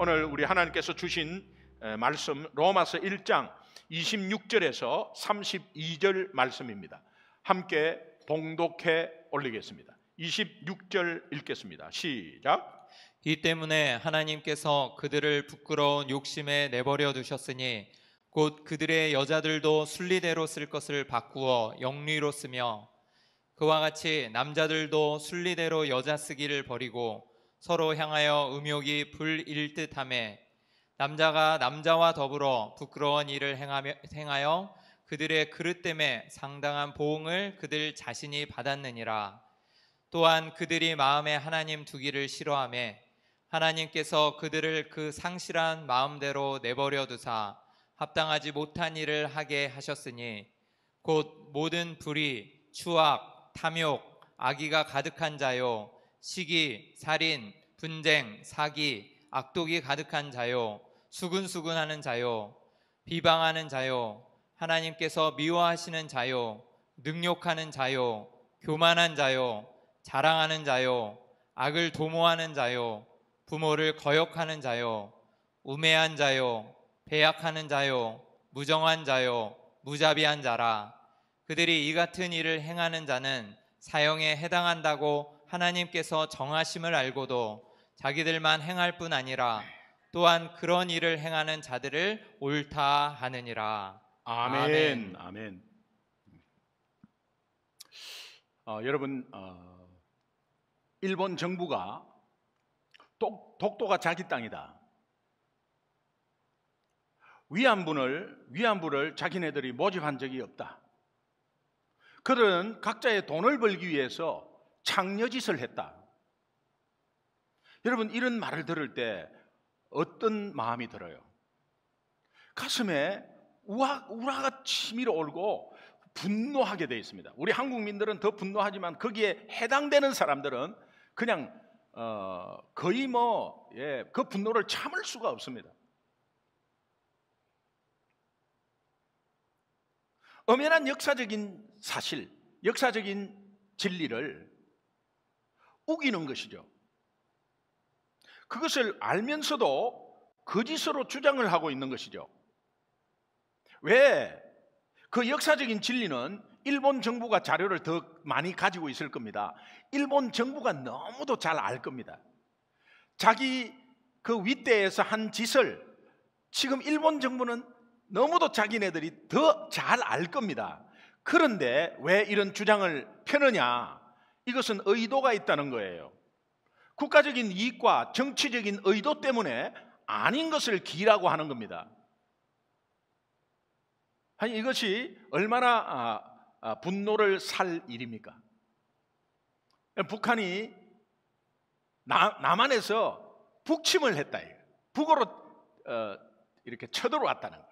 오늘 우리 하나님께서 주신 말씀 로마서 1장 26절에서 32절 말씀입니다. 함께 봉독해 올리겠습니다. 26절 읽겠습니다. 시작. 이 때문에 하나님께서 그들을 부끄러운 욕심에 내버려 두셨으니 곧 그들의 여자들도 순리대로 쓸 것을 바꾸어 영리로 쓰며 그와 같이 남자들도 순리대로 여자 쓰기를 버리고 서로 향하여 음욕이 불일 듯하매 남자가 남자와 더불어 부끄러운 일을 행하여 그들의 그릇 때문에 상당한 보응을 그들 자신이 받았느니라. 또한 그들이 마음에 하나님 두기를 싫어하며 하나님께서 그들을 그 상실한 마음대로 내버려 두사 합당하지 못한 일을 하게 하셨으니 곧 모든 불의, 추악, 탐욕, 악의가 가득한 자요, 시기, 살인, 분쟁, 사기, 악독이 가득한 자요, 수근수근하는 자요, 비방하는 자요, 하나님께서 미워하시는 자요, 능욕하는 자요, 교만한 자요, 자랑하는 자요, 악을 도모하는 자요, 부모를 거역하는 자요, 우매한 자요, 배약하는 자요, 무정한 자요, 무자비한 자라. 그들이 이 같은 일을 행하는 자는 사형에 해당한다고 하나님께서 정하심을 알고도 자기들만 행할 뿐 아니라 또한 그런 일을 행하는 자들을 옳다 하느니라. 아멘. 아멘. 여러분, 일본 정부가 독도가 자기 땅이다, 위안부를 자기네들이 모집한 적이 없다, 그들은 각자의 돈을 벌기 위해서 창녀짓을 했다. 여러분, 이런 말을 들을 때 어떤 마음이 들어요? 가슴에 우라가 치밀어 오르고 분노하게 되어 있습니다. 우리 한국민들은 더 분노하지만 거기에 해당되는 사람들은 그냥 거의 그 분노를 참을 수가 없습니다. 엄연한 역사적인 사실, 역사적인 진리를 우기는 것이죠. 그것을 알면서도 거짓으로 주장을 하고 있는 것이죠. 왜? 그 역사적인 진리는 일본 정부가 자료를 더 많이 가지고 있을 겁니다. 일본 정부가 너무도 잘 알 겁니다. 자기 그 윗대에서 한 짓을 지금 일본 정부는 너무도 자기네들이 더 잘 알 겁니다. 그런데 왜 이런 주장을 펴느냐? 이것은 의도가 있다는 거예요. 국가적인 이익과 정치적인 의도 때문에 아닌 것을 기라고 하는 겁니다. 아니, 이것이 얼마나 분노를 살 일입니까? 북한이 남한에서 북침을 했다, 북으로 이렇게 쳐들어왔다는 거예요.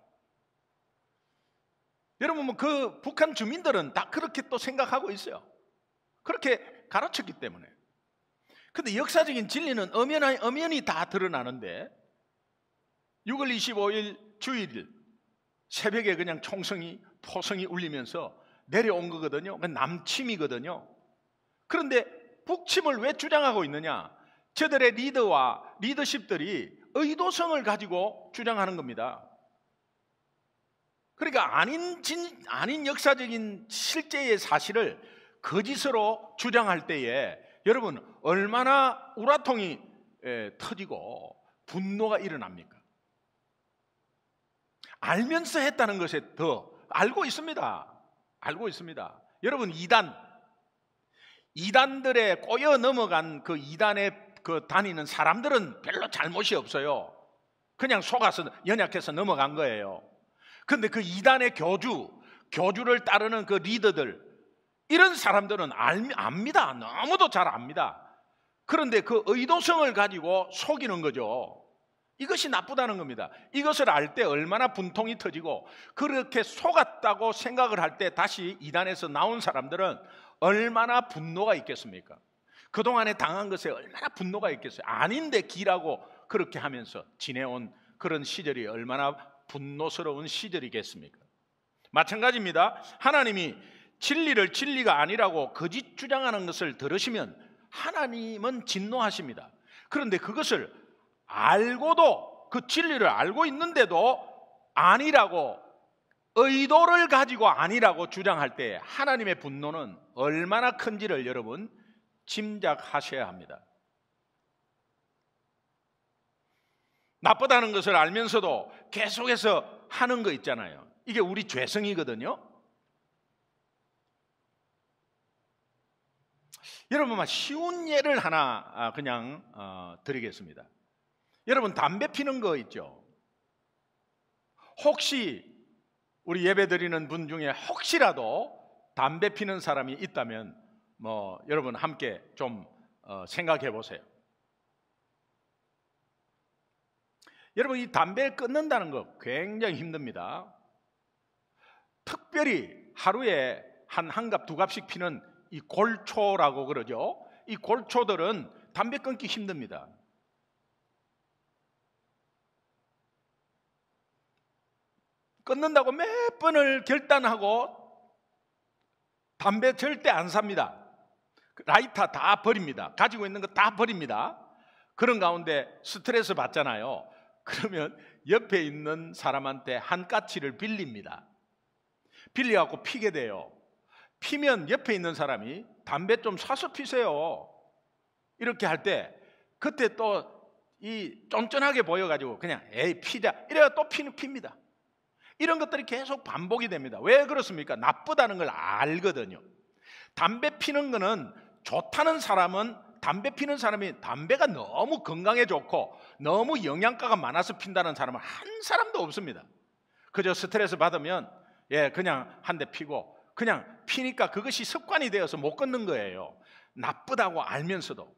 여러분, 그 북한 주민들은 다 그렇게 또 생각하고 있어요. 그렇게 가르쳤기 때문에. 근데 역사적인 진리는 엄연히 다 드러나는데 6월 25일 주일 새벽에 그냥 포성이 울리면서 내려온 거거든요. 남침이거든요. 그런데 북침을 왜 주장하고 있느냐? 저들의 리더와 리더십들이 의도성을 가지고 주장하는 겁니다. 그러니까 아닌 역사적인 실제의 사실을 거짓으로 주장할 때에 여러분, 얼마나 우라통이 터지고 분노가 일어납니까? 알면서 했다는 것에 더 알고 있습니다. 알고 있습니다. 여러분, 이단들에 꼬여 넘어간 그 이단에 다니는 사람들은 별로 잘못이 없어요. 그냥 속아서 연약해서 넘어간 거예요. 그런데 그 이단의 교주를 따르는 그 리더들, 이런 사람들은 압니다. 너무도 잘 압니다. 그런데 그 의도성을 가지고 속이는 거죠. 이것이 나쁘다는 겁니다. 이것을 알 때 얼마나 분통이 터지고, 그렇게 속았다고 생각을 할 때 다시 이단에서 나온 사람들은 얼마나 분노가 있겠습니까? 그동안에 당한 것에 얼마나 분노가 있겠어요. 아닌데 기라고 그렇게 하면서 지내온 그런 시절이 얼마나 분노스러운 시절이겠습니까? 마찬가지입니다. 하나님이 진리를 진리가 아니라고 거짓 주장하는 것을 들으시면 하나님은 진노하십니다. 그런데 그것을 알고도 그 진리를 알고 있는데도 아니라고, 의도를 가지고 아니라고 주장할 때 하나님의 분노는 얼마나 큰지를 여러분 짐작하셔야 합니다. 나쁘다는 것을 알면서도 계속해서 하는 거 있잖아요. 이게 우리 죄성이거든요. 여러분, 쉬운 예를 하나 그냥 드리겠습니다. 여러분, 담배 피는 거 있죠? 혹시 우리 예배 드리는 분 중에 혹시라도 담배 피는 사람이 있다면 여러분 함께 좀 생각해 보세요. 여러분, 이 담배 끊는다는 거 굉장히 힘듭니다. 특별히 하루에 한 갑, 두 갑씩 피는 이 골초라고 그러죠. 이 골초들은 담배 끊기 힘듭니다. 끊는다고 몇 번을 결단하고 담배 절대 안 삽니다. 라이터 다 버립니다. 가지고 있는 거 다 버립니다. 그런 가운데 스트레스 받잖아요. 그러면 옆에 있는 사람한테 한 까치를 빌립니다. 빌려갖고 피게 돼요. 피면 옆에 있는 사람이 담배 좀 사서 피세요. 이렇게 할 때 그때 또 이 쫀쫀하게 보여가지고 그냥 에이 피자 이래가 또 핍니다. 이런 것들이 계속 반복이 됩니다. 왜 그렇습니까? 나쁘다는 걸 알거든요. 담배 피는 거는 좋다는 사람은, 담배 피는 사람이 담배가 너무 건강에 좋고 너무 영양가가 많아서 핀다는 사람은 한 사람도 없습니다. 그저 스트레스 받으면 그냥 한 대 피고 그냥 피니까 그것이 습관이 되어서 못 끊는 거예요. 나쁘다고 알면서도.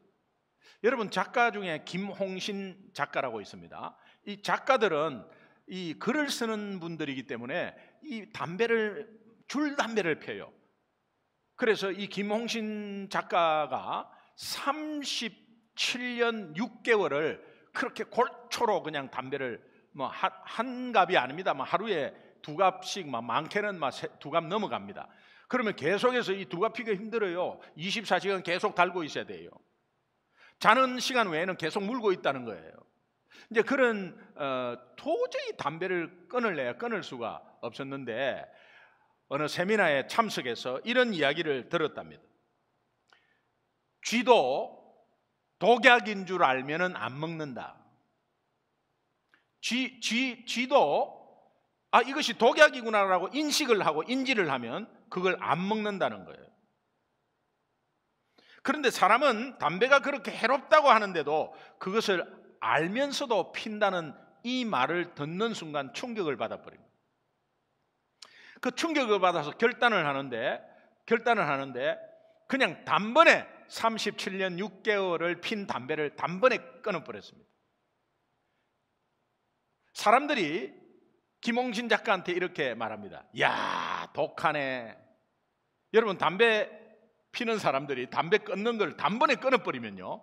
여러분, 작가 중에 김홍신 작가라고 있습니다. 이 작가들은 이 글을 쓰는 분들이기 때문에 이 줄 담배를 펴요. 그래서 이 김홍신 작가가 37년 6개월을 그렇게 골초로 그냥 담배를 한 갑이 아닙니다. 하루에 두 갑씩, 많게는 두 갑 넘어갑니다. 그러면 계속해서 이 두 갑 피기가 힘들어요. 24시간 계속 달고 있어야 돼요. 자는 시간 외에는 계속 물고 있다는 거예요. 이제 그런 도저히 담배를 끊을 수가 없었는데 어느 세미나에 참석해서 이런 이야기를 들었답니다. 쥐도 독약인 줄 알면은 안 먹는다. 쥐도 이것이 독약이구나라고 인식을 하고 인지를 하면 그걸 안 먹는다는 거예요. 그런데 사람은 담배가 그렇게 해롭다고 하는데도 그것을 알면서도 핀다는 이 말을 듣는 순간 충격을 받아버립니다. 그 충격을 받아서 결단을 하는데 그냥 단번에 37년 6개월을 핀 담배를 단번에 끊어버렸습니다. 사람들이 김홍신 작가한테 이렇게 말합니다. 야, 독하네. 여러분, 담배 피는 사람들이 담배 끊는 걸 단번에 끊어버리면요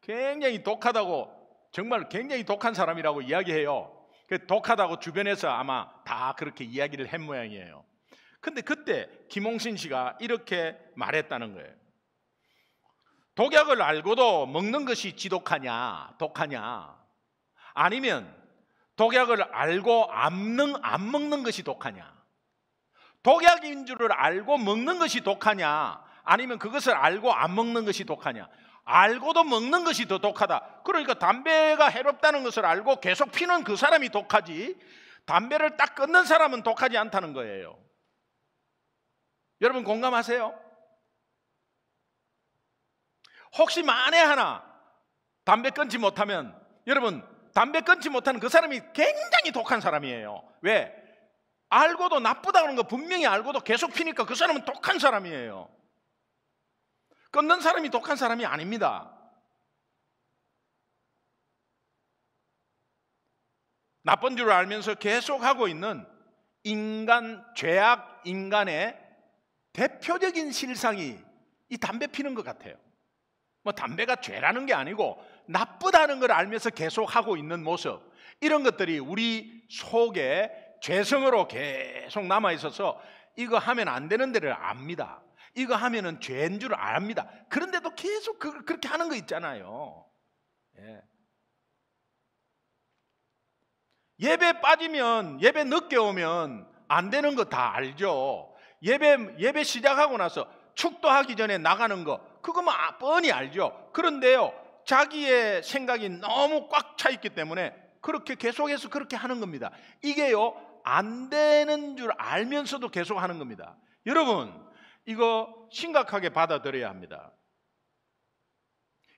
굉장히 독하다고, 정말 굉장히 독한 사람이라고 이야기해요. 독하다고 주변에서 아마 다 그렇게 이야기를 한 모양이에요. 근데 그때 김홍신 씨가 이렇게 말했다는 거예요. 독약을 알고도 먹는 것이 지독하냐, 독하냐, 아니면 독약을 알고 안 먹는 것이 독하냐, 독약인 줄을 알고 먹는 것이 독하냐, 아니면 그것을 알고 안 먹는 것이 독하냐. 알고도 먹는 것이 더 독하다. 그러니까 담배가 해롭다는 것을 알고 계속 피는 그 사람이 독하지, 담배를 딱 끊는 사람은 독하지 않다는 거예요. 여러분 공감하세요? 혹시 만에 하나 담배 끊지 못하면, 여러분, 담배 끊지 못하는 그 사람이 굉장히 독한 사람이에요. 왜? 알고도 나쁘다는 거 분명히 알고도 계속 피니까 그 사람은 독한 사람이에요. 끊는 사람이 독한 사람이 아닙니다. 나쁜 줄 알면서 계속 하고 있는 죄악 인간의 대표적인 실상이 이 담배 피는 것 같아요. 담배가 죄라는 게 아니고 나쁘다는 걸 알면서 계속 하고 있는 모습, 이런 것들이 우리 속에 죄성으로 계속 남아 있어서 이거 하면 안 되는 데를 압니다. 이거 하면은 죄인 줄 압니다. 그런데도 계속 그렇게 하는 거 있잖아요. 예. 예배 빠지면, 예배 늦게 오면 안 되는 거 다 알죠. 예배 시작하고 나서 축도하기 전에 나가는 거, 그거 뭐 뻔히 알죠. 그런데요, 자기의 생각이 너무 꽉 차 있기 때문에 그렇게 계속해서 그렇게 하는 겁니다. 이게요, 안 되는 줄 알면서도 계속 하는 겁니다. 여러분, 이거 심각하게 받아들여야 합니다.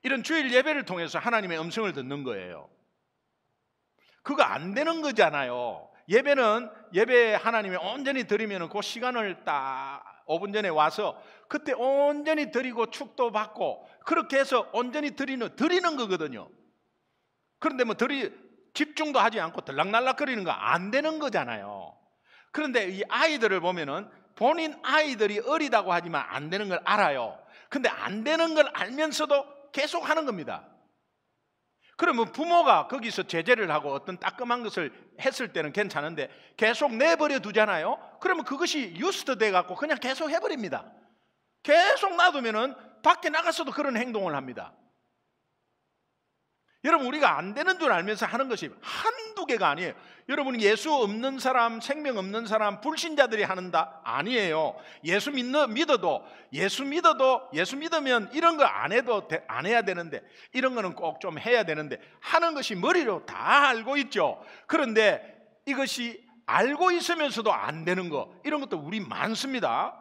이런 주일 예배를 통해서 하나님의 음성을 듣는 거예요. 그거 안 되는 거잖아요. 예배 하나님이 온전히 드리면 그 시간을 딱 5분 전에 와서 그때 온전히 드리고 축도 받고 그렇게 해서 온전히 드리는 거거든요. 그런데 뭐 집중도 하지 않고 들락날락거리는 거 안 되는 거잖아요. 그런데 이 아이들을 보면은 본인 아이들이 어리다고 하지만 안 되는 걸 알아요. 근데 안 되는 걸 알면서도 계속 하는 겁니다. 그러면 부모가 거기서 제재를 하고 어떤 따끔한 것을 했을 때는 괜찮은데 계속 내버려 두잖아요. 그러면 그것이 유스트 돼 갖고 그냥 계속 해버립니다. 계속 놔두면은 밖에 나가서도 그런 행동을 합니다. 여러분, 우리가 안 되는 줄 알면서 하는 것이 한두 개가 아니에요. 여러분, 예수 없는 사람, 생명 없는 사람, 불신자들이 하는다? 아니에요. 예수 믿어도 예수 믿으면 이런 거 안 해야 되는데, 이런 거는 꼭 좀 해야 되는데 하는 것이 머리로 다 알고 있죠. 그런데 이것이 알고 있으면서도 안 되는 거, 이런 것도 우리 많습니다.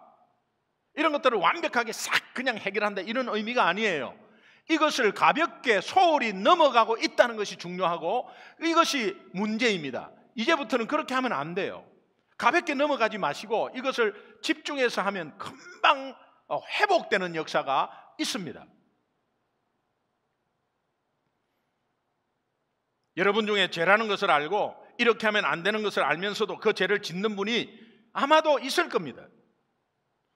이런 것들을 완벽하게 싹 그냥 해결한다, 이런 의미가 아니에요. 이것을 가볍게 소홀히 넘어가고 있다는 것이 중요하고 이것이 문제입니다. 이제부터는 그렇게 하면 안 돼요. 가볍게 넘어가지 마시고 이것을 집중해서 하면 금방 회복되는 역사가 있습니다. 여러분 중에 죄라는 것을 알고 이렇게 하면 안 되는 것을 알면서도 그 죄를 짓는 분이 아마도 있을 겁니다.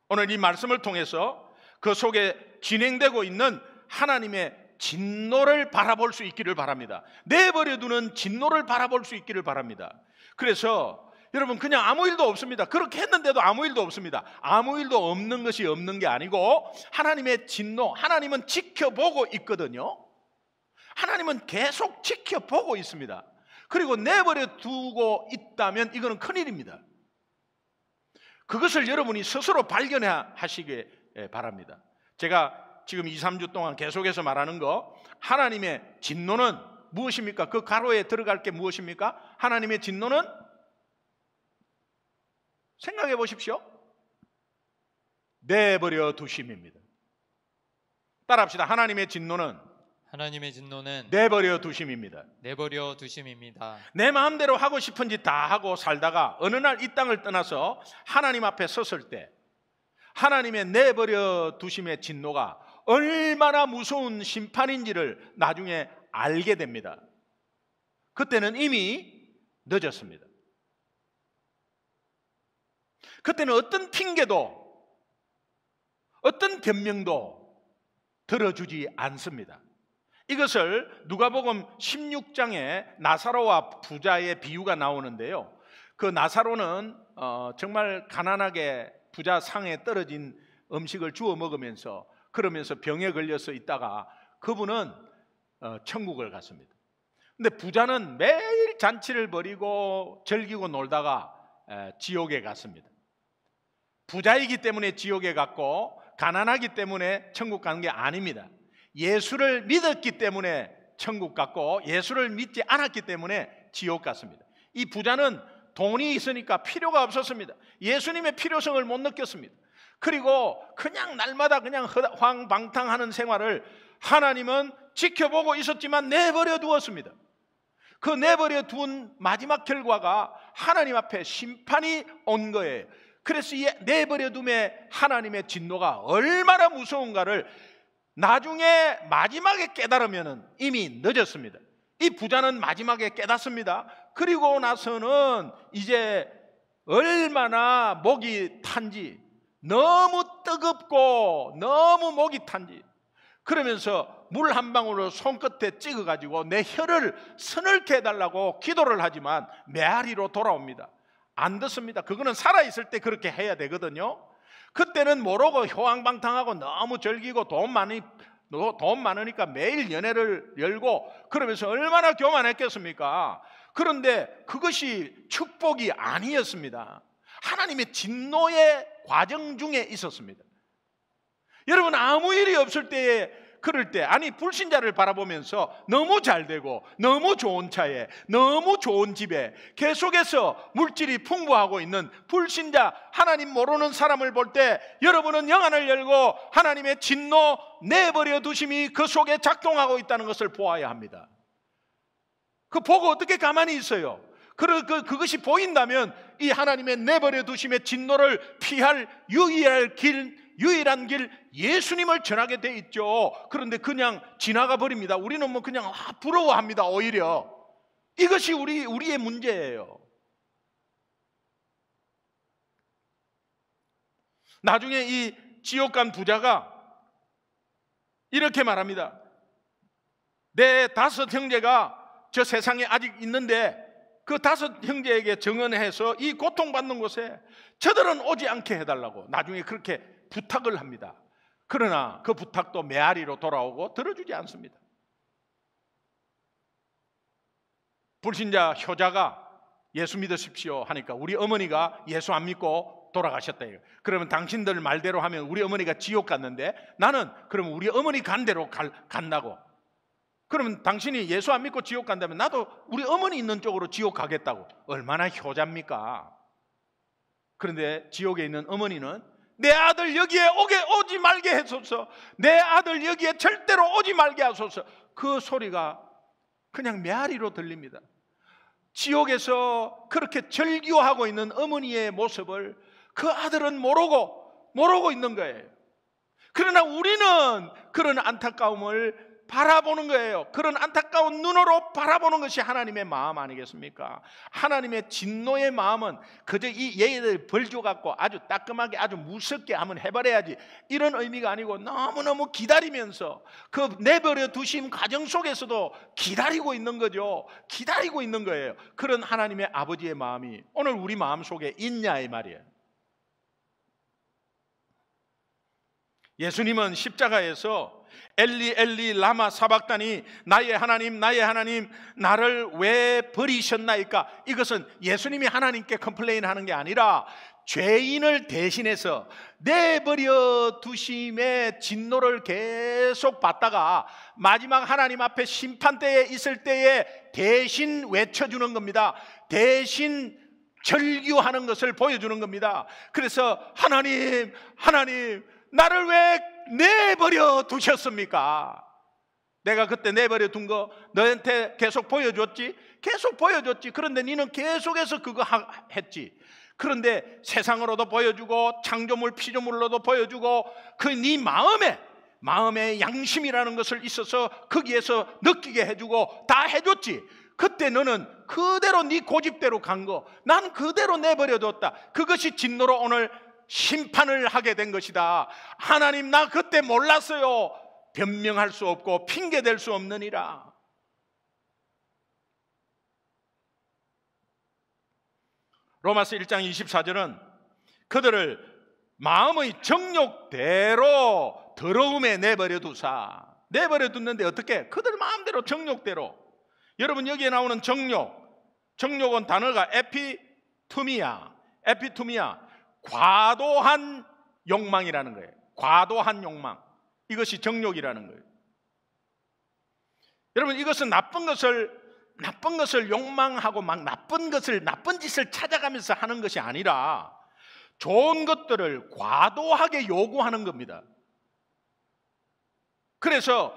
오늘 이 말씀을 통해서 그 속에 진행되고 있는 하나님의 진노를 바라볼 수 있기를 바랍니다. 내버려두는 진노를 바라볼 수 있기를 바랍니다. 그래서 여러분, 그냥 아무 일도 없습니다. 그렇게 했는데도 아무 일도 없습니다. 아무 일도 없는 것이 없는 게 아니고 하나님의 진노, 하나님은 지켜보고 있거든요. 하나님은 계속 지켜보고 있습니다. 그리고 내버려두고 있다면 이거는 큰일입니다. 그것을 여러분이 스스로 발견하시기 바랍니다. 제가 지금 2, 3주 동안 계속해서 말하는 거, 하나님의 진노는 무엇입니까? 그 가로에 들어갈 게 무엇입니까? 하나님의 진노는 생각해 보십시오. 내버려 두심입니다. 따라합시다. 하나님의 진노는 내버려 두심입니다. 내버려 두심입니다. 내 마음대로 하고 싶은 짓 다 하고 살다가 어느 날 이 땅을 떠나서 하나님 앞에 섰을 때 하나님의 내버려 두심의 진노가 얼마나 무서운 심판인지를 나중에 알게 됩니다. 그때는 이미 늦었습니다. 그때는 어떤 핑계도 어떤 변명도 들어주지 않습니다. 이것을 누가복음 16장에 나사로와 부자의 비유가 나오는데요. 그 나사로는 정말 가난하게 부자 상에 떨어진 음식을 주워 먹으면서 그러면서 병에 걸려서 있다가 그분은 천국을 갔습니다. 근데 부자는 매일 잔치를 벌이고 즐기고 놀다가 지옥에 갔습니다. 부자이기 때문에 지옥에 갔고 가난하기 때문에 천국 가는 게 아닙니다. 예수를 믿었기 때문에 천국 갔고 예수를 믿지 않았기 때문에 지옥 갔습니다. 이 부자는 돈이 있으니까 필요가 없었습니다. 예수님의 필요성을 못 느꼈습니다. 그리고 그냥 날마다 그냥 황방탕하는 생활을 하나님은 지켜보고 있었지만 내버려 두었습니다. 그 내버려 둔 마지막 결과가 하나님 앞에 심판이 온 거예요. 그래서 이 내버려 둠의 하나님의 진노가 얼마나 무서운가를 나중에 마지막에 깨달으면 이미 늦었습니다. 이 부자는 마지막에 깨닫습니다. 그리고 나서는 이제 얼마나 목이 탄지, 너무 뜨겁고 너무 목이 탄지, 그러면서 물 한 방울을 손끝에 찍어가지고 내 혀를 서늘게 해달라고 기도를 하지만 메아리로 돌아옵니다. 안 듣습니다. 그거는 살아있을 때 그렇게 해야 되거든요. 그때는 모르고 호황방탕하고 너무 즐기고 돈 많이 돈 많으니까 매일 연회를 열고 그러면서 얼마나 교만했겠습니까? 그런데 그것이 축복이 아니었습니다. 하나님의 진노의 과정 중에 있었습니다. 여러분, 아무 일이 없을 때에, 그럴 때, 아니 불신자를 바라보면서 너무 잘 되고 너무 좋은 차에 너무 좋은 집에 계속해서 물질이 풍부하고 있는 불신자, 하나님 모르는 사람을 볼 때 여러분은 영안을 열고 하나님의 진노 내버려 두심이 그 속에 작동하고 있다는 것을 보아야 합니다. 그 보고 어떻게 가만히 있어요? 그것이 보인다면 이 하나님의 내버려 두심의 진노를 피할 유일한 길 예수님을 전하게 돼 있죠. 그런데 그냥 지나가 버립니다. 우리는 뭐 그냥 부러워합니다. 오히려 이것이 우리의 문제예요. 나중에 이 지옥 간 부자가 이렇게 말합니다. 내 5 형제가 저 세상에 아직 있는데 그 5 형제에게 증언해서 이 고통받는 곳에 저들은 오지 않게 해달라고 나중에 그렇게 부탁을 합니다. 그러나 그 부탁도 메아리로 돌아오고 들어주지 않습니다. 불신자 효자가 예수 믿으십시오 하니까 우리 어머니가 예수 안 믿고 돌아가셨다. 그러면 당신들 말대로 하면 우리 어머니가 지옥 갔는데 나는 그러면 우리 어머니 간 대로 간다고. 그러면 당신이 예수 안 믿고 지옥 간다면 나도 우리 어머니 있는 쪽으로 지옥 가겠다고. 얼마나 효자입니까? 그런데 지옥에 있는 어머니는 내 아들 여기에 오지 말게 해소서, 내 아들 여기에 절대로 오지 말게 하소서. 그 소리가 그냥 메아리로 들립니다. 지옥에서 그렇게 절규하고 있는 어머니의 모습을 그 아들은 모르고 있는 거예요. 그러나 우리는 그런 안타까움을 바라보는 거예요. 그런 안타까운 눈으로 바라보는 것이 하나님의 마음 아니겠습니까? 하나님의 진노의 마음은 그저 이 얘들 벌 줘갖고 아주 따끔하게 아주 무섭게 한번 해버려야지 이런 의미가 아니고 너무너무 기다리면서 그 내버려 두심 과정 속에서도 기다리고 있는 거죠. 기다리고 있는 거예요. 그런 하나님의 아버지의 마음이 오늘 우리 마음 속에 있냐 이 말이에요. 예수님은 십자가에서 엘리 엘리 라마 사박다니 나의 하나님 나를 왜 버리셨나이까? 이것은 예수님이 하나님께 컴플레인하는 게 아니라 죄인을 대신해서 내버려 두심의 진노를 계속 받다가 마지막 하나님 앞에 심판대에 있을 때에 대신 외쳐주는 겁니다. 대신 절규하는 것을 보여주는 겁니다. 그래서 하나님 나를 왜 내버려 두셨습니까? 내가 그때 내버려 둔 거 너한테 계속 보여줬지? 계속 보여줬지. 그런데 너는 계속해서 그거 했지. 그런데 세상으로도 보여주고 창조물 피조물로도 보여주고 그 네 마음에 양심이라는 것을 있어서 거기에서 느끼게 해주고 다 해줬지. 그때 너는 그대로 네 고집대로 간 거 난 그대로 내버려 뒀다. 그것이 진노로 오늘 심판을 하게 된 것이다. 하나님 나 그때 몰랐어요. 변명할 수 없고 핑계댈 수 없느니라. 로마서 1장 24절은 그들을 마음의 정욕대로 더러움에 내버려 두사. 내버려 뒀는데 어떻게? 그들 마음대로 정욕대로. 여러분 여기에 나오는 정욕은 단어가 에피투미아. 과도한 욕망이라는 거예요. 과도한 욕망. 이것이 정욕이라는 거예요. 여러분 이것은 나쁜 것을 욕망하고 막 나쁜 짓을 찾아가면서 하는 것이 아니라 좋은 것들을 과도하게 요구하는 겁니다. 그래서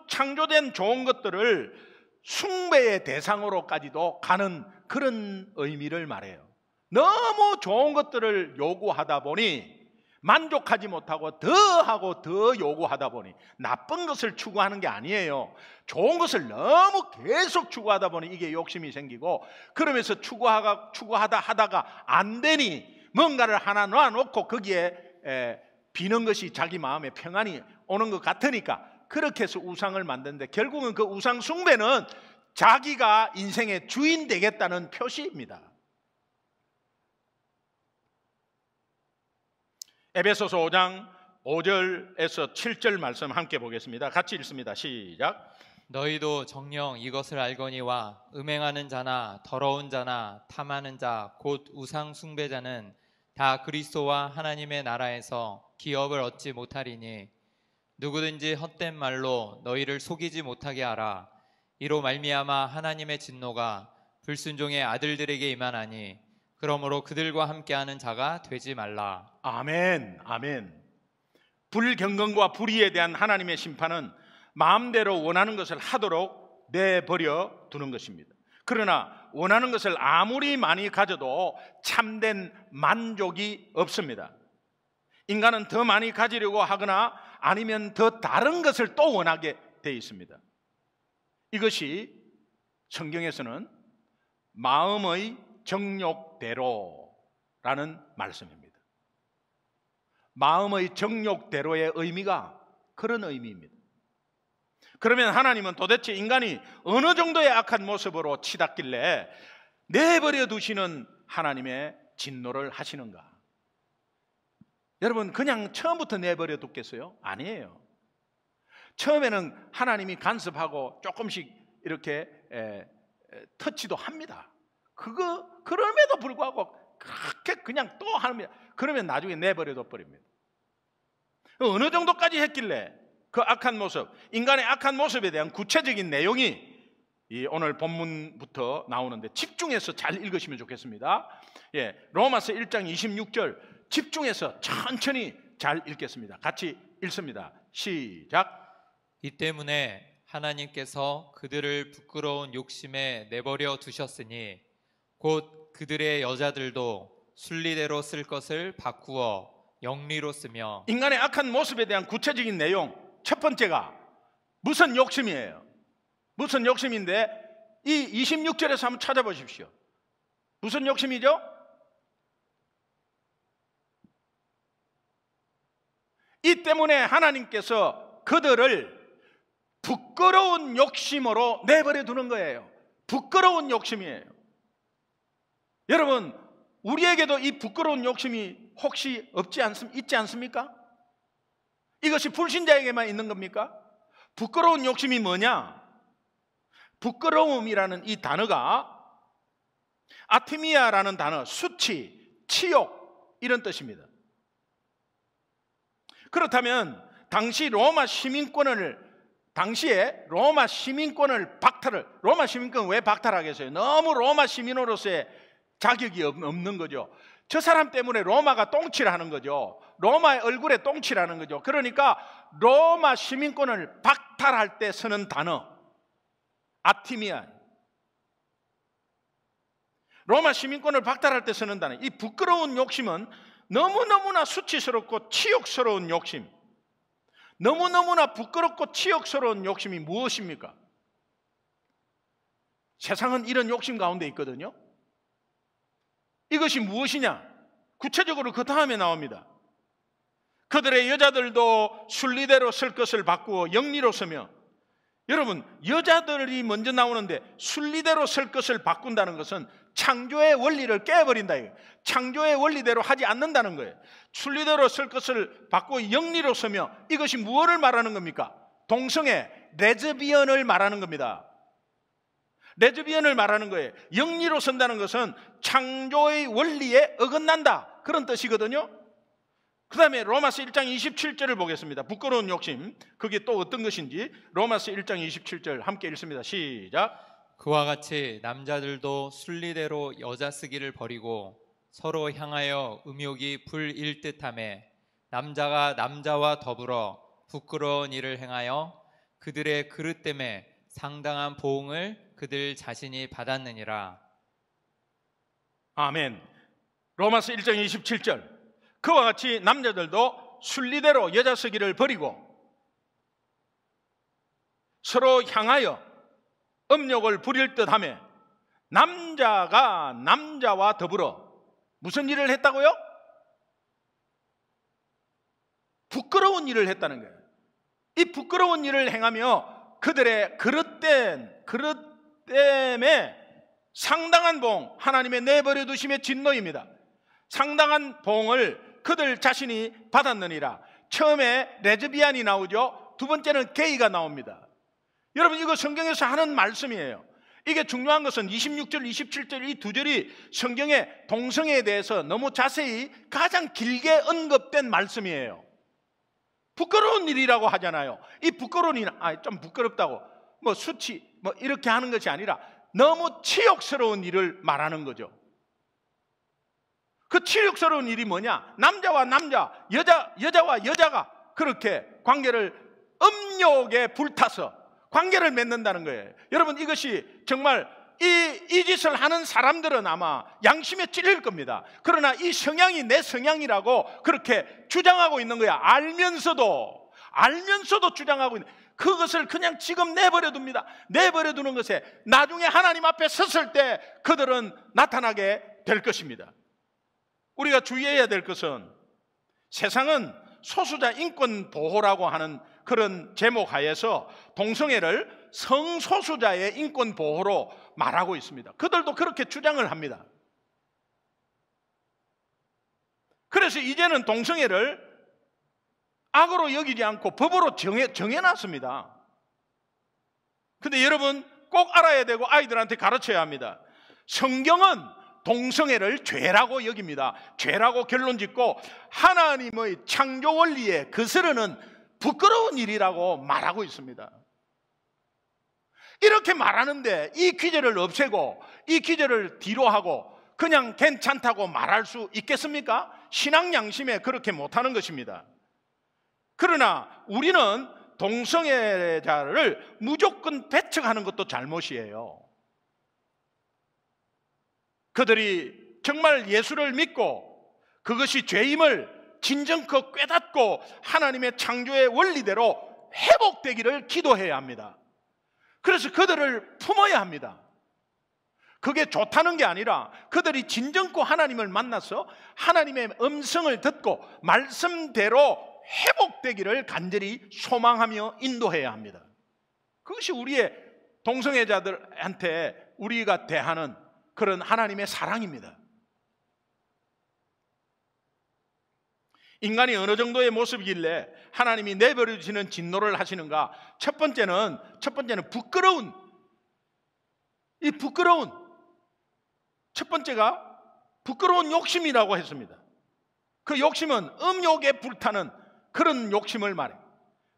창조된 좋은 것들을 숭배의 대상으로까지도 가는 그런 의미를 말해요. 너무 좋은 것들을 요구하다 보니 만족하지 못하고 더 요구하다 보니 나쁜 것을 추구하는 게 아니에요. 좋은 것을 너무 계속 추구하다 보니 이게 욕심이 생기고 그러면서 추구하다 하다가 안 되니 뭔가를 하나 놔놓고 거기에 비는 것이 자기 마음에 평안이 오는 것 같으니까 그렇게 해서 우상을 만드는데 결국은 그 우상 숭배는 자기가 인생의 주인 되겠다는 표시입니다. 에베소서 5장 5절에서 7절 말씀 함께 보겠습니다. 같이 읽습니다. 시작. 너희도 정녕 이것을 알거니와 음행하는 자나 더러운 자나 탐하는 자 곧 우상 숭배자는 다 그리스도와 하나님의 나라에서 기업을 얻지 못하리니 누구든지 헛된 말로 너희를 속이지 못하게 하라. 이로 말미암아 하나님의 진노가 불순종의 아들들에게 임하나니 그러므로 그들과 함께하는 자가 되지 말라. 아멘. 아멘. 불경건과 불의에 대한 하나님의 심판은 마음대로 원하는 것을 하도록 내버려 두는 것입니다. 그러나 원하는 것을 아무리 많이 가져도 참된 만족이 없습니다. 인간은 더 많이 가지려고 하거나 아니면 더 다른 것을 또 원하게 되어 있습니다. 이것이 성경에서는 마음의 정욕대로라는 말씀입니다. 마음의 정욕대로의 의미가 그런 의미입니다. 그러면 하나님은 도대체 인간이 어느 정도의 악한 모습으로 치닫길래 내버려 두시는 하나님의 진노를 하시는가? 여러분, 그냥 처음부터 내버려 뒀겠어요? 아니에요. 처음에는 하나님이 간섭하고 조금씩 이렇게 터치도 합니다. 그럼에도 불구하고 그렇게 그냥 또 합니다. 그러면 나중에 내버려 둬버립니다. 어느 정도까지 했길래 그 악한 모습, 인간의 악한 모습에 대한 구체적인 내용이 오늘 본문부터 나오는데 집중해서 잘 읽으시면 좋겠습니다. 로마서 1장 26절 집중해서 천천히 잘 읽겠습니다. 같이 읽습니다. 시작. 이 때문에 하나님께서 그들을 부끄러운 욕심에 내버려 두셨으니 곧 그들의 여자들도 순리대로 쓸 것을 바꾸어 영리로 쓰며. 인간의 악한 모습에 대한 구체적인 내용, 첫 번째가 무슨 욕심이에요? 무슨 욕심인데 이 26절에서 한번 찾아보십시오. 무슨 욕심이죠? 이 때문에 하나님께서 그들을 부끄러운 욕심으로 내버려 두는 거예요. 부끄러운 욕심이에요. 여러분, 우리에게도 이 부끄러운 욕심이 혹시 있지 않습니까? 이것이 불신자에게만 있는 겁니까? 부끄러운 욕심이 뭐냐? 부끄러움이라는 이 단어가 아티미아라는 단어, 수치, 치욕 이런 뜻입니다. 그렇다면 당시에 로마 시민권을 박탈을, 로마 시민권 왜 박탈하겠어요? 너무 로마 시민으로서의 자격이 없는 거죠. 저 사람 때문에 로마가 똥칠하는 거죠. 로마의 얼굴에 똥칠하는 거죠. 그러니까 로마 시민권을 박탈할 때 쓰는 단어 아티미아, 로마 시민권을 박탈할 때 쓰는 단어. 이 부끄러운 욕심은 너무너무나 수치스럽고 치욕스러운 욕심, 너무너무나 부끄럽고 치욕스러운 욕심이 무엇입니까? 세상은 이런 욕심 가운데 있거든요. 이것이 무엇이냐? 구체적으로 그 다음에 나옵니다. 그들의 여자들도 순리대로 쓸 것을 바꾸어 영리로 쓰며. 여러분, 여자들이 먼저 나오는데 순리대로 쓸 것을 바꾼다는 것은 창조의 원리를 깨버린다. 창조의 원리대로 하지 않는다는 거예요. 순리대로 쓸 것을 바꾸어 영리로 쓰며. 이것이 무엇을 말하는 겁니까? 동성애, 레즈비언을 말하는 겁니다. 레즈비언을 말하는 거예요. 영리로 쓴다는 것은 창조의 원리에 어긋난다, 그런 뜻이거든요. 그 다음에 로마서 1장 27절을 보겠습니다. 부끄러운 욕심, 그게 또 어떤 것인지 로마서 1장 27절 함께 읽습니다. 시작. 그와 같이 남자들도 순리대로 여자 쓰기를 버리고 서로 향하여 음욕이 불일 듯하며 남자가 남자와 더불어 부끄러운 일을 행하여 그들의 그릇 때문에 상당한 보응을 그들 자신이 받았느니라. 아멘. 로마서 1장 27절. 그와 같이 남자들도 순리대로 여자 쓰기를 버리고 서로 향하여 음욕을 부릴 듯하며 남자가 남자와 더불어 무슨 일을 했다고요? 부끄러운 일을 했다는 거예요. 이 부끄러운 일을 행하며 그들의 그릇된 그릇 때문에 상당한 보응, 하나님의 내버려 두심의 진노입니다. 상당한 보응을 그들 자신이 받았느니라. 처음에 레즈비안이 나오죠. 두 번째는 게이가 나옵니다. 여러분, 이거 성경에서 하는 말씀이에요. 이게 중요한 것은 26절, 27절 이 두 절이 성경의 동성애에 대해서 너무 자세히 가장 길게 언급된 말씀이에요. 부끄러운 일이라고 하잖아요. 이 부끄러운 일, 좀 부끄럽다고 뭐 수치 뭐 이렇게 하는 것이 아니라 너무 치욕스러운 일을 말하는 거죠. 그 치욕스러운 일이 뭐냐? 남자와 남자, 여자와 여자가 그렇게 관계를 음욕에 불타서 관계를 맺는다는 거예요. 여러분, 이것이 정말 이 짓을 하는 사람들은 아마 양심에 찔릴 겁니다. 그러나 이 성향이 내 성향이라고 그렇게 주장하고 있는 거야. 알면서도 주장하고 있는, 그것을 그냥 지금 내버려 둡니다. 내버려 두는 것에 나중에 하나님 앞에 섰을 때 그들은 나타나게 될 것입니다. 우리가 주의해야 될 것은 세상은 소수자 인권 보호라고 하는 그런 제목 하에서 동성애를 성소수자의 인권 보호로 말하고 있습니다. 그들도 그렇게 주장을 합니다. 그래서 이제는 동성애를 악으로 여기지 않고 법으로 정해놨습니다. 근데 여러분 꼭 알아야 되고 아이들한테 가르쳐야 합니다. 성경은 동성애를 죄라고 여깁니다. 죄라고 결론짓고 하나님의 창조 원리에 거스르는 부끄러운 일이라고 말하고 있습니다. 이렇게 말하는데 이 규제를 없애고 이 규제를 뒤로 하고 그냥 괜찮다고 말할 수 있겠습니까? 신앙 양심에 그렇게 못하는 것입니다. 그러나 우리는 동성애자를 무조건 배척하는 것도 잘못이에요. 그들이 정말 예수를 믿고 그것이 죄임을 진정껏 깨닫고 하나님의 창조의 원리대로 회복되기를 기도해야 합니다. 그래서 그들을 품어야 합니다. 그게 좋다는 게 아니라 그들이 진정껏 하나님을 만나서 하나님의 음성을 듣고 말씀대로 회복되기를 간절히 소망하며 인도해야 합니다. 그것이 우리의 동성애자들한테 우리가 대하는 그런 하나님의 사랑입니다. 인간이 어느 정도의 모습이길래 하나님이 내버려 주시는 진노를 하시는가? 첫 번째는 부끄러운, 이 부끄러운 첫 번째가 부끄러운 욕심이라고 했습니다. 그 욕심은 음욕에 불타는 그런 욕심을 말해요.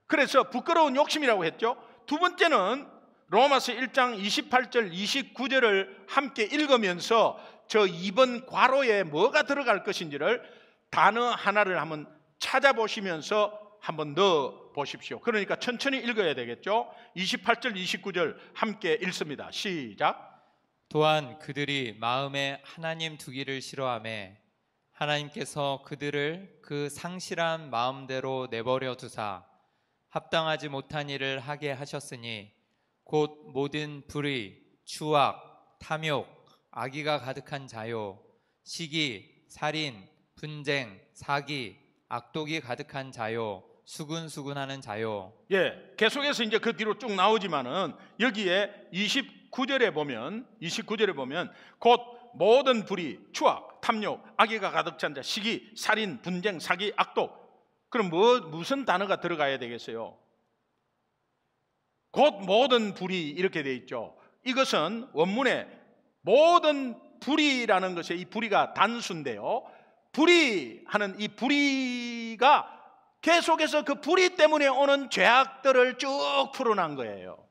그래서 부끄러운 욕심이라고 했죠. 두 번째는 로마서 1장 28절 29절을 함께 읽으면서 저 2번 괄호에 뭐가 들어갈 것인지를 단어 하나를 한번 찾아보시면서 한번 넣어 보십시오. 그러니까 천천히 읽어야 되겠죠. 28절 29절 함께 읽습니다. 시작. 또한 그들이 마음에 하나님 두기를 싫어하며 하나님께서 그들을 그 상실한 마음대로 내버려 두사 합당하지 못한 일을 하게 하셨으니 곧 모든 불의, 추악, 탐욕, 악의가 가득한 자요, 시기, 살인, 분쟁, 사기, 악독이 가득한 자요, 수군수군하는 자요. 예, 계속해서 이제 그 뒤로 쭉 나오지만은 여기에 29절에 보면 곧 모든 불의, 추악, 탐욕, 악의가 가득 찬 자, 시기, 살인, 분쟁, 사기, 악독. 그럼 무슨 단어가 들어가야 되겠어요? 곧 모든 불의 이렇게 돼 있죠. 이것은 원문에 모든 불의라는 것이 이 불의가 단수인데요. 불의하는 이 불의가 계속해서 그 불의 때문에 오는 죄악들을 쭉 풀어난 거예요.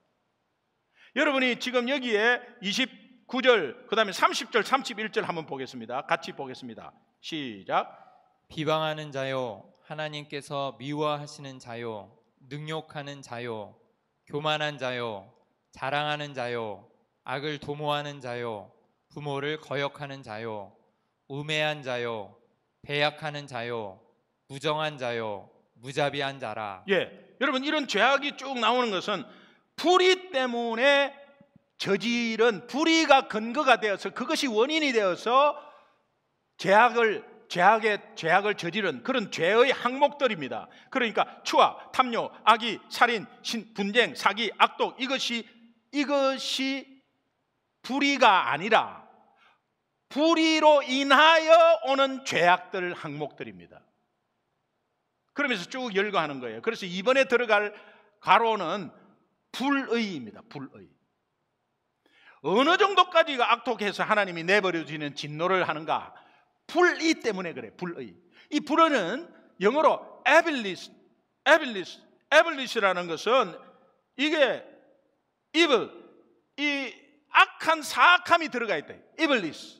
여러분이 지금 여기에 29절 그 다음에 30절 31절 한번 보겠습니다. 같이 보겠습니다. 시작. 비방하는 자요, 하나님께서 미워하시는 자요, 능욕하는 자요, 교만한 자요, 자랑하는 자요, 악을 도모하는 자요, 부모를 거역하는 자요, 우매한 자요, 배약하는 자요, 무정한 자요, 무자비한 자라. 예, 여러분 이런 죄악이 쭉 나오는 것은 불의 때문에 저지른 불의가 근거가 되어서 그것이 원인이 되어서 죄악을 저지른 그런 죄의 항목들입니다. 그러니까 추악, 탐욕, 악의, 살인, 분쟁, 사기, 악독 이것이 불의가 아니라 불의로 인하여 오는 죄악들 항목들입니다. 그러면서 쭉 열거하는 거예요. 그래서 이번에 들어갈 가로는 불의입니다. 불의. 어느 정도까지가 악독해서 하나님이 내버려 두시는 진노를 하는가? 불의 때문에 그래. 불의. 이 불의는 영어로 evilness라는 것은 이게 evil, 이 악한 사악함이 들어가 있다. evilness.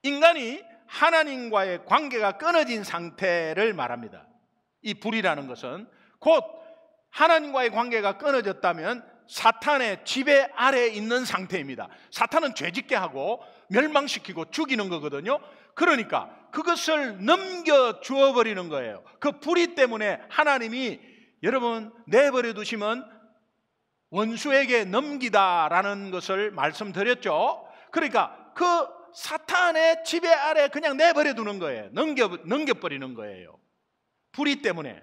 인간이 하나님과의 관계가 끊어진 상태를 말합니다. 이 불이라는 것은 곧 하나님과의 관계가 끊어졌다면 사탄의 지배 아래에 있는 상태입니다. 사탄은 죄짓게 하고 멸망시키고 죽이는 거거든요. 그러니까 그것을 넘겨주어 버리는 거예요. 그 불의 때문에 하나님이 여러분 내버려 두시면 원수에게 넘기다라는 것을 말씀드렸죠. 그러니까 그 사탄의 지배 아래 그냥 내버려 두는 거예요. 넘겨버리는 거예요. 불의 때문에.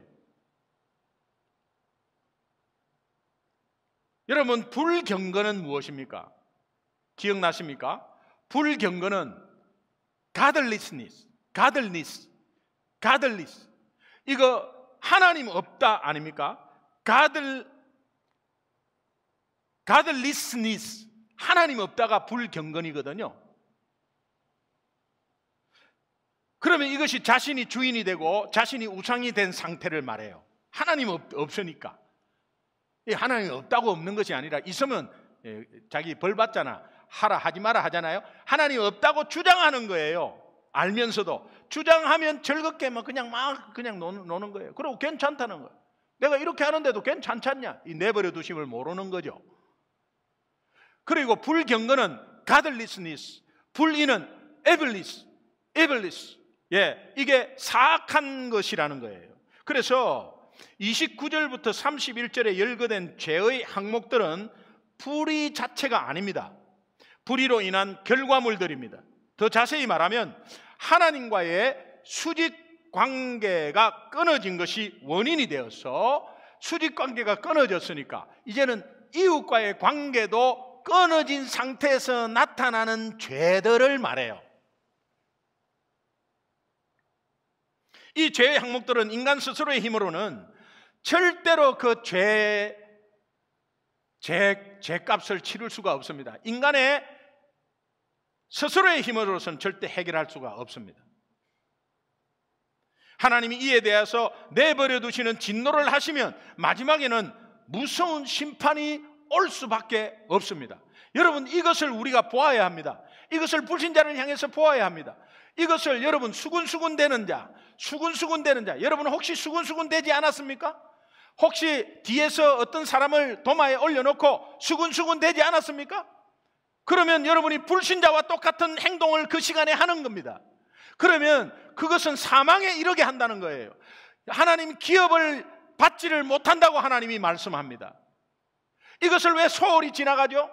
여러분, 불경건은 무엇입니까? 기억나십니까? 불경건은 godlessness. 이거 하나님 없다 아닙니까? godlessness. 하나님 없다가 불경건이거든요. 그러면 이것이 자신이 주인이 되고 자신이 우상이 된 상태를 말해요. 하나님 없으니까. 하나님 없다고 없는 것이 아니라 있으면 자기 벌 받잖아. 하라 하지 마라 하잖아요. 하나님 없다고 주장하는 거예요. 알면서도 주장하면 즐겁게 그냥 노는 거예요. 그리고 괜찮다는 거예요. 내가 이렇게 하는데도 괜찮냐? 이 내버려 두심을 모르는 거죠. 그리고 불경건은 godlessness, 불의는 evilness. 예, 이게 사악한 것이라는 거예요. 그래서 29절부터 31절에 열거된 죄의 항목들은 불의 자체가 아닙니다. 불의로 인한 결과물들입니다. 더 자세히 말하면 하나님과의 수직 관계가 끊어진 것이 원인이 되어서 수직 관계가 끊어졌으니까 이제는 이웃과의 관계도 끊어진 상태에서 나타나는 죄들을 말해요. 이 죄의 항목들은 인간 스스로의 힘으로는 절대로 그 죄값을 치를 수가 없습니다. 인간의 스스로의 힘으로서는 절대 해결할 수가 없습니다. 하나님이 이에 대해서 내버려 두시는 진노를 하시면 마지막에는 무서운 심판이 올 수밖에 없습니다. 여러분, 이것을 우리가 보아야 합니다. 이것을 불신자를 향해서 보아야 합니다. 이것을 여러분 수군수군 되는 자, 여러분 혹시 수군수군 되지 않았습니까? 혹시 뒤에서 어떤 사람을 도마에 올려놓고 수군수군 되지 않았습니까? 그러면 여러분이 불신자와 똑같은 행동을 그 시간에 하는 겁니다. 그러면 그것은 사망에 이르게 한다는 거예요. 하나님 기업을 받지를 못한다고 하나님이 말씀합니다. 이것을 왜 소홀히 지나가죠?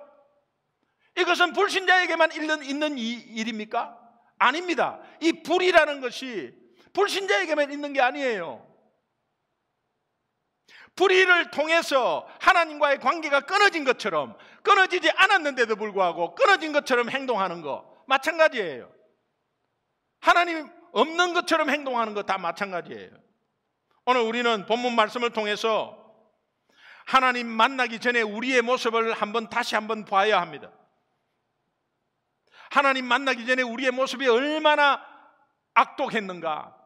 이것은 불신자에게만 있는 일입니까? 아닙니다. 이 불이라는 것이 불신자에게만 있는 게 아니에요. 불의를 통해서 하나님과의 관계가 끊어진 것처럼, 끊어지지 않았는데도 불구하고 끊어진 것처럼 행동하는 거 마찬가지예요. 하나님 없는 것처럼 행동하는 거 다 마찬가지예요. 오늘 우리는 본문 말씀을 통해서 하나님 만나기 전에 우리의 모습을 다시 한번 봐야 합니다. 하나님 만나기 전에 우리의 모습이 얼마나 악독했는가.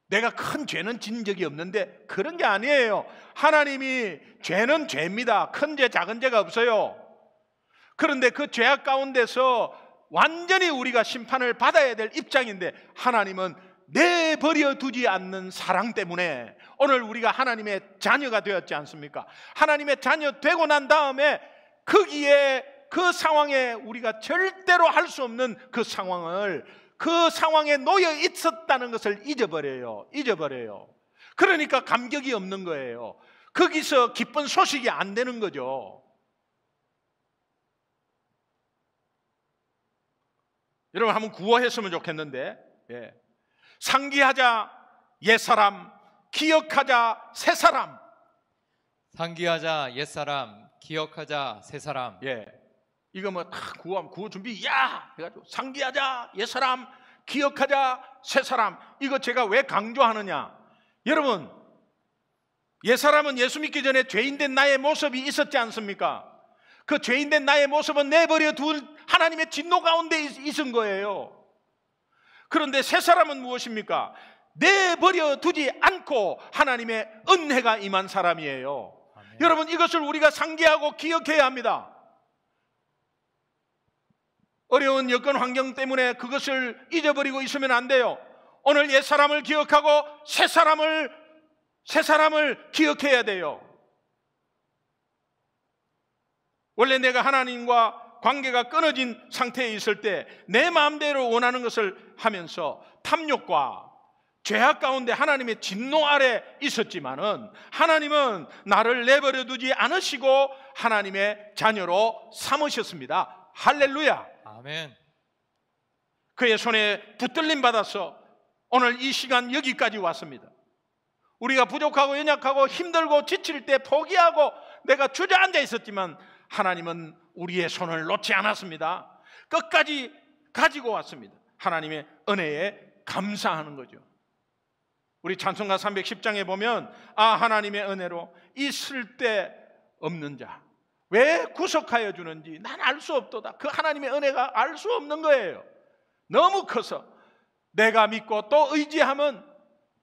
내가 큰 죄는 진 적이 없는데 그런 게 아니에요. 하나님이 죄는 죄입니다. 큰 죄, 작은 죄가 없어요. 그런데 그 죄악 가운데서 완전히 우리가 심판을 받아야 될 입장인데 하나님은 내버려 두지 않는 사랑 때문에 오늘 우리가 하나님의 자녀가 되었지 않습니까? 하나님의 자녀 되고 난 다음에 거기에 그 상황에 우리가 절대로 할 수 없는 그 상황에 놓여 있었다는 것을 잊어버려요. 그러니까 감격이 없는 거예요. 거기서 기쁜 소식이 안 되는 거죠. 여러분 한번 구호했으면 좋겠는데, 상기하자 옛사람, 기억하자 새사람. 상기하자 옛사람, 기억하자 새사람. 이거 다 구호 준비 해가지고 상기하자 옛사람, 기억하자, 새사람. 이거 제가 왜 강조하느냐? 여러분, 옛사람은 예수 믿기 전에 죄인된 나의 모습이 있었지 않습니까? 그 죄인된 나의 모습은 내버려 둘 하나님의 진노 가운데 있은 거예요. 그런데 새사람은 무엇입니까? 내버려 두지 않고 하나님의 은혜가 임한 사람이에요. 아멘. 여러분, 이것을 우리가 상기하고 기억해야 합니다. 어려운 여건 환경 때문에 그것을 잊어버리고 있으면 안 돼요. 오늘 옛사람을 기억하고 새사람을 기억해야 돼요. 원래 내가 하나님과 관계가 끊어진 상태에 있을 때 내 마음대로 원하는 것을 하면서 탐욕과 죄악 가운데 하나님의 진노 아래 있었지만은 하나님은 나를 내버려 두지 않으시고 하나님의 자녀로 삼으셨습니다. 할렐루야. 아멘. 그의 손에 붙들림 받아서 오늘 이 시간 여기까지 왔습니다. 우리가 부족하고 연약하고 힘들고 지칠 때 포기하고 내가 주저앉아 있었지만 하나님은 우리의 손을 놓지 않았습니다. 끝까지 가지고 왔습니다. 하나님의 은혜에 감사하는 거죠. 우리 찬송가 310장에 보면 하나님의 은혜로 있을 때 없는 자 왜 구속하여 주는지 난 알 수 없도다. 그 하나님의 은혜가 알 수 없는 거예요. 너무 커서 내가 믿고 또 의지하면,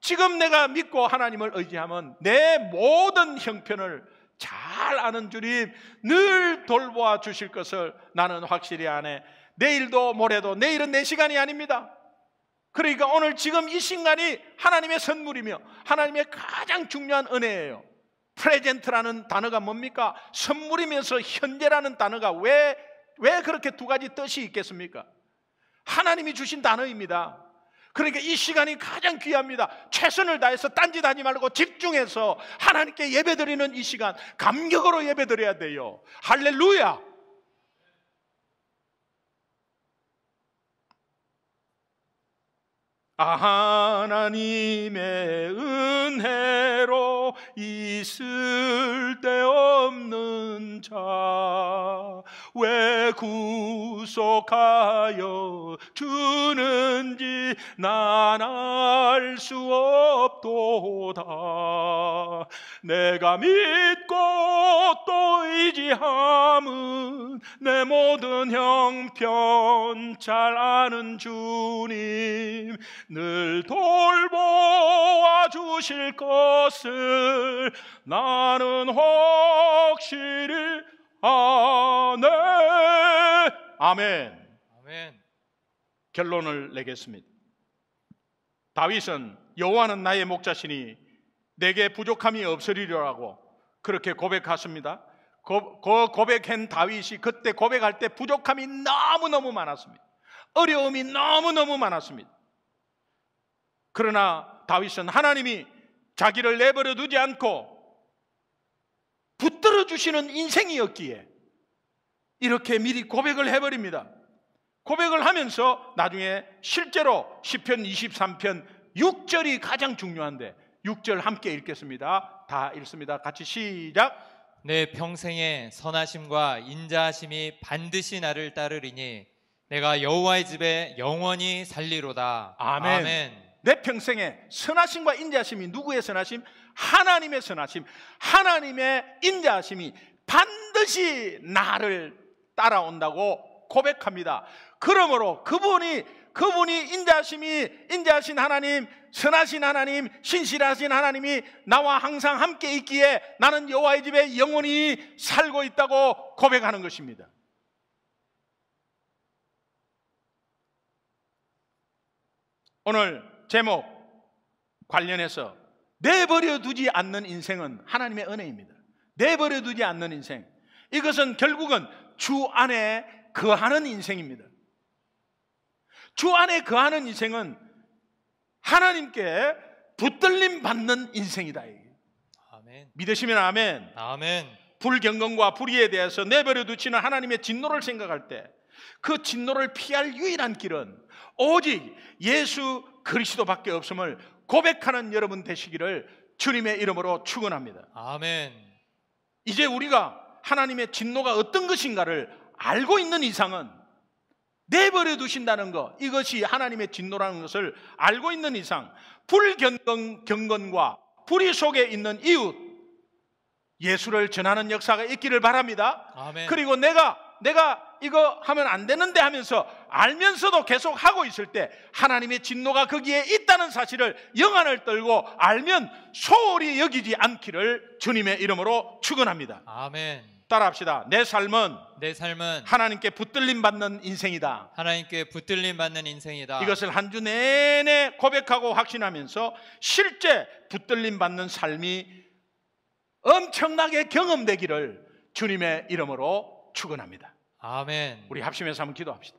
지금 내가 믿고 하나님을 의지하면 내 모든 형편을 잘 아는 주님 늘 돌보아 주실 것을 나는 확실히 아네. 내일도 모레도, 내일은 내 시간이 아닙니다. 그러니까 오늘 지금 이 순간이 하나님의 선물이며 하나님의 가장 중요한 은혜예요. 프레젠트라는 단어가 뭡니까? 선물이면서 현재라는 단어가 왜 그렇게 두 가지 뜻이 있겠습니까? 하나님이 주신 단어입니다. 그러니까 이 시간이 가장 귀합니다. 최선을 다해서 딴짓하지 말고 집중해서 하나님께 예배드리는 이 시간 감격으로 예배드려야 돼요. 할렐루야. 하나님의 은혜로 있을 데 없는 자 왜 구속하여 주는지 난 알 수 없도다. 내가 믿고 또 의지함은 내 모든 형편 잘 아는 주님 늘 돌보아 주실 것을 나는 확실히 아네. 아멘. 아멘. 결론을 내겠습니다. 다윗은 여호와는 나의 목자시니 내게 부족함이 없으리라고 그렇게 고백했습니다. 고백한 다윗이 그때 고백할 때 부족함이 너무너무 많았습니다. 어려움이 너무너무 많았습니다. 그러나 다윗은 하나님이 자기를 내버려 두지 않고 붙들어 주시는 인생이었기에 이렇게 미리 고백을 해버립니다. 고백을 하면서 나중에 실제로 시편 23편 6절이 가장 중요한데 6절 함께 읽겠습니다. 다 읽습니다. 같이 시작. 내 평생에 선하심과 인자하심이 반드시 나를 따르리니 내가 여호와의 집에 영원히 살리로다. 아멘. 아멘. 내 평생에 선하심과 인자하심이 누구의 선하심? 하나님의 선하심, 하나님의 인자하심이 반드시 나를 따라온다고 고백합니다. 그러므로 그분이 인자하신 하나님, 선하신 하나님, 신실하신 하나님이 나와 항상 함께 있기에 나는 여호와의 집에 영원히 살고 있다고 고백하는 것입니다. 오늘 제목 관련해서 내버려 두지 않는 인생은 하나님의 은혜입니다. 내버려 두지 않는 인생, 이것은 결국은 주 안에 거하는 인생입니다. 주 안에 거하는 인생은 하나님께 붙들림 받는 인생이다. 아멘. 믿으시면 아멘. 아멘. 불경건과 불의에 대해서 내버려 두시는 하나님의 진노를 생각할 때 그 진노를 피할 유일한 길은 오직 예수 그리스도밖에 없음을 고백하는 여러분 되시기를 주님의 이름으로 축원합니다. 아멘. 이제 우리가 하나님의 진노가 어떤 것인가를 알고 있는 이상은 내버려 두신다는 것, 이것이 하나님의 진노라는 것을 알고 있는 이상 불경건과 불의 속에 있는 이웃 예수를 전하는 역사가 있기를 바랍니다. 아멘. 그리고 내가 이거 하면 안 되는데 하면서 알면서도 계속 하고 있을 때 하나님의 진노가 거기에 있다는 사실을 영안을 떨고 알면 소홀히 여기지 않기를 주님의 이름으로 축원합니다. 아멘. 따라합시다. 내 삶은 하나님께 붙들림 받는 인생이다. 하나님께 붙들림 받는 인생이다. 이것을 한 주 내내 고백하고 확신하면서 실제 붙들림 받는 삶이 엄청나게 경험되기를 주님의 이름으로 축원합니다. 아멘. 우리 합심해서 한번 기도합시다.